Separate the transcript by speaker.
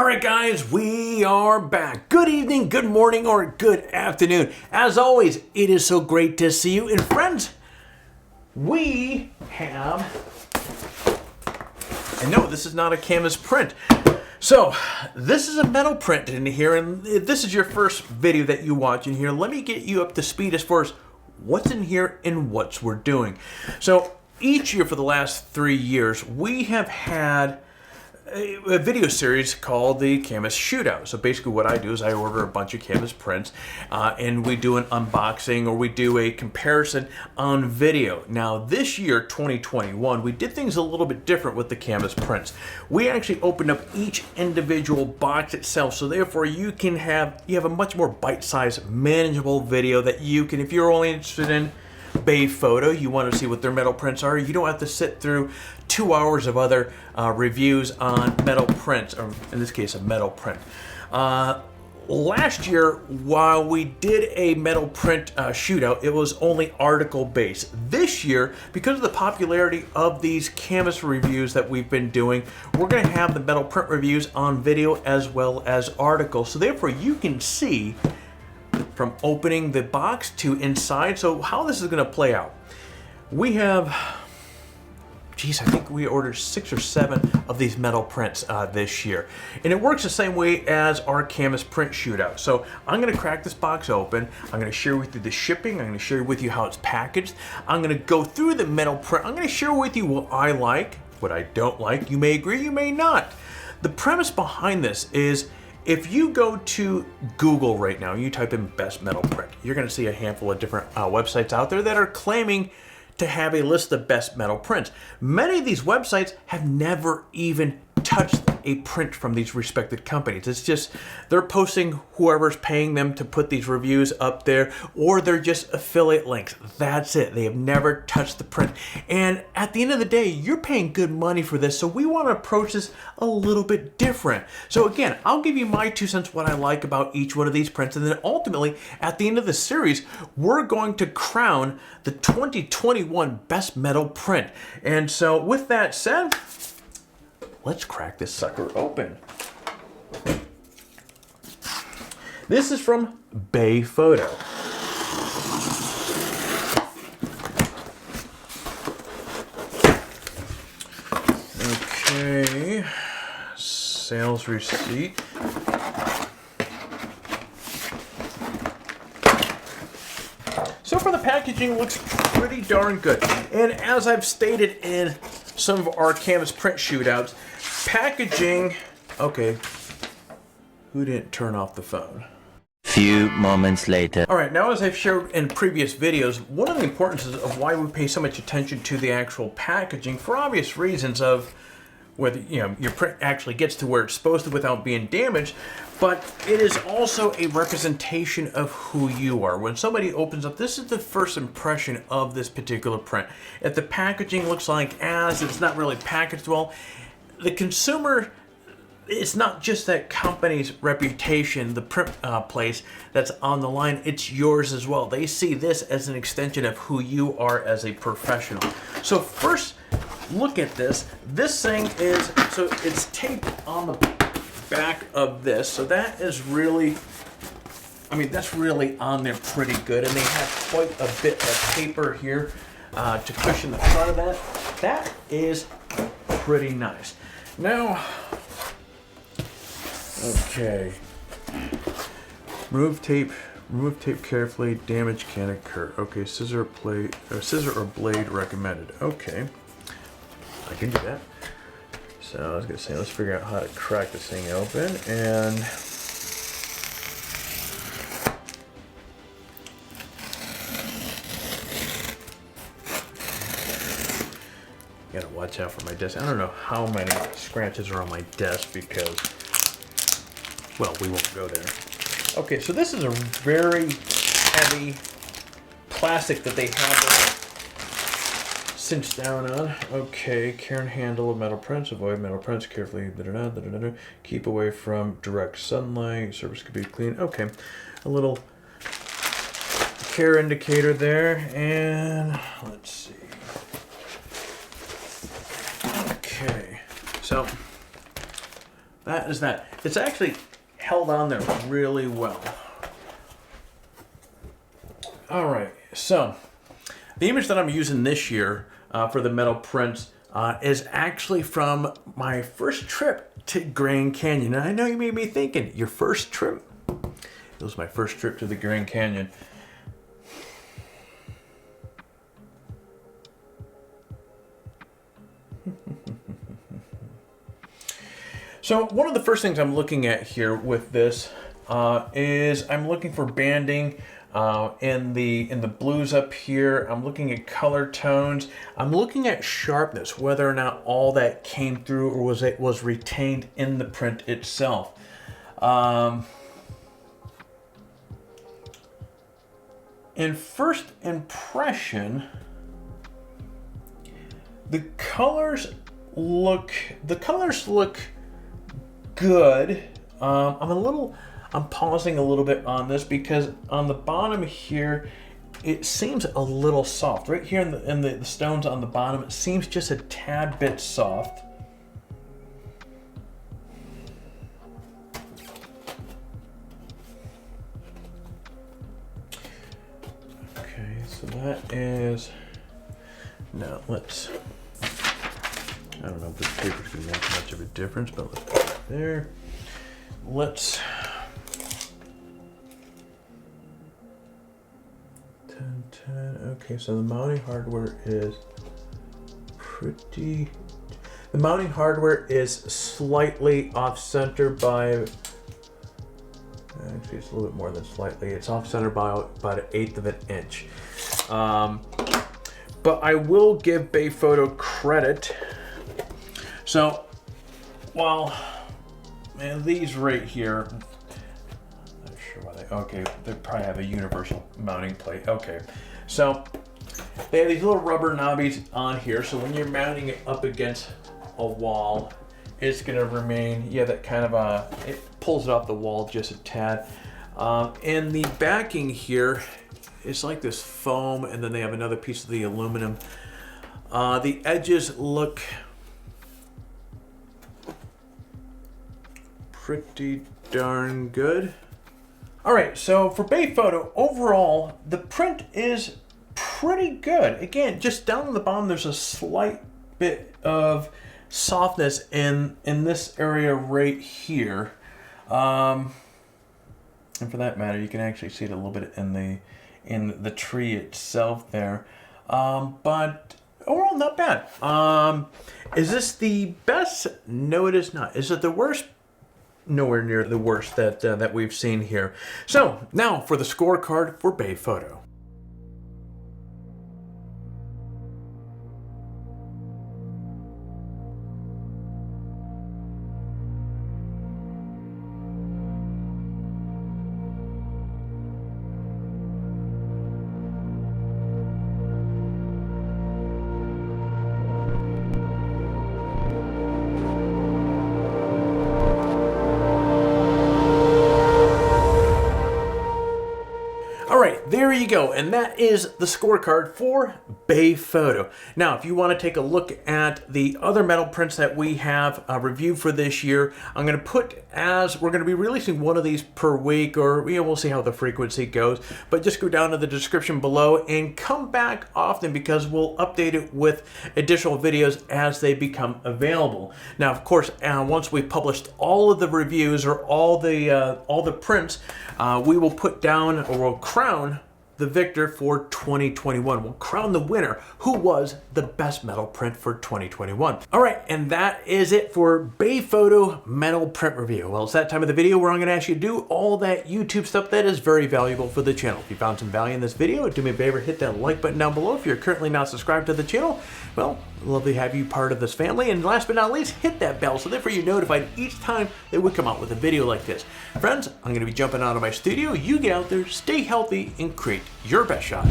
Speaker 1: All right, guys, we are back. Good evening, good morning, or good afternoon. As always, it is so great to see you. And friends, we have, and no, this is not a canvas print. So this is a metal print in here, and this is your first video that you watch in here. Let me get you up to speed as far as what's in here and what we're doing. So each year for the last 3 years, we have had a video series called the Canvas Shootout. So basically what I do is I order a bunch of canvas prints and we do an unboxing or we do a comparison on video. Now this year, 2021, we did things a little bit different with the canvas prints. We actually opened up each individual box itself, so therefore you have a much more bite-sized, manageable video that you can, if you're only interested in BayPhoto, you want to see what their metal prints are, you don't have to sit through 2 hours of other reviews on metal prints, or in this case, a metal print. Last year, while we did a metal print shootout, it was only article based. This year, because of the popularity of these canvas reviews that we've been doing, we're going to have the metal print reviews on video as well as articles. So therefore, you can see from opening the box to inside. So how this is going to play out. We have, I think we ordered 6 or 7 of these metal prints this year. And it works the same way as our canvas print shootout. So I'm going to crack this box open. I'm going to share with you the shipping. I'm going to share with you how it's packaged. I'm going to go through the metal print. I'm going to share with you what I like, what I don't like. You may agree, you may not. The premise behind this is, if you go to Google right now, you type in best metal print, you're going to see a handful of different websites out there that are claiming to have a list of best metal prints. Many of these websites have never even touched a print from these respected companies. It's just they're posting whoever's paying them to put these reviews up there, or they're just affiliate links. That's it. They have never touched the print. And at the end of the day, you're paying good money for this, so we want to approach this a little bit different. So again, I'll give you my 2 cents what I like about each one of these prints, and then ultimately, at the end of the series, we're going to crown the 2021 Best Metal Print. And so with that said, let's crack this sucker open. This is from BayPhoto. Okay, sales receipt. So far the packaging looks pretty darn good. And as I've stated in some of our canvas print shootouts, packaging, okay, who didn't turn off the phone?
Speaker 2: Few moments later.
Speaker 1: All right, now as I've shared in previous videos, one of the importances of why we pay so much attention to the actual packaging, for obvious reasons of whether your print actually gets to where it's supposed to without being damaged, but it is also a representation of who you are. When somebody opens up, this is the first impression of this particular print. If the packaging looks like it's not really packaged well, the consumer, it's not just that company's reputation, the print place that's on the line, it's yours as well. They see this as an extension of who you are as a professional. So first, look at this. This thing is, so it's taped on the back of this. So that is really, that's really on there pretty good. And they have quite a bit of paper here to cushion the front of that. That is pretty nice. Now, okay, remove tape carefully, damage can occur. Okay, scissor or blade recommended. Okay, I can do that. So I was gonna say, let's figure out how to crack this thing open. And gotta watch out for my desk. I don't know how many scratches are on my desk because, well, we won't go there. Okay, so this is a very heavy plastic that they have cinched down on. Okay, care and handle of metal prints. Avoid metal prints carefully. Keep away from direct sunlight. Surface could be clean. Okay, a little care indicator there, and let's see. Okay, so that is that. It's actually held on there really well. All right, so the image that I'm using this year for the metal prints is actually from my first trip to Grand Canyon. And I know you may be thinking, your first trip? It was my first trip to the Grand Canyon. So one of the first things I'm looking at here with this is I'm looking for banding in the blues up here. I'm looking at color tones. I'm looking at sharpness, whether or not all that came through or was retained in the print itself. In first impression, the colors look good. I'm pausing a little bit on this because on the bottom here, it seems a little soft. Right here in the stones on the bottom, it seems just a tad bit soft. Okay, so that is, now let's, I don't know if this paper's gonna make much of a difference, but let's put it there. Let's, 10. Okay, so the mounting hardware is the mounting hardware is slightly off center by, actually it's a little bit more than slightly. It's off center by about 1/8 of an inch. But I will give BayPhoto credit. So, while, man, these right here, not sure why okay, they probably have a universal mounting plate. Okay, so they have these little rubber knobbies on here, so when you're mounting it up against a wall, it's gonna remain, yeah, that kind of, it pulls it off the wall just a tad. And the backing here is like this foam, and then they have another piece of the aluminum. The edges look pretty darn good. All right, so for BayPhoto, overall, the print is pretty good. Again, just down on the bottom, there's a slight bit of softness in this area right here. And for that matter, you can actually see it a little bit in the tree itself there. But overall, not bad. Is this the best? No, it is not. Is it the worst? Nowhere near the worst that we've seen here. So now for the scorecard for BayPhoto. There you go, and that is the scorecard for BayPhoto. Now, if you want to take a look at the other metal prints that we have reviewed for this year, I'm going to put, as we're going to be releasing one of these per week, or we'll see how the frequency goes, but just go down to the description below and come back often because we'll update it with additional videos as they become available. Now, of course, once we've published all of the reviews or all the prints, we will put down, or we'll crown the victor for 2021. We'll crown the winner who was the best metal print for 2021. All right, and that is it for BayPhoto Metal Print Review. Well, it's that time of the video where I'm gonna ask you to do all that YouTube stuff that is very valuable for the channel. If you found some value in this video, do me a favor, hit that like button down below. If you're currently not subscribed to the channel, well, love to have you part of this family. And last but not least, hit that bell so therefore you're notified each time that we come out with a video like this. Friends, I'm gonna be jumping out of my studio. You get out there, stay healthy, and create your best shot.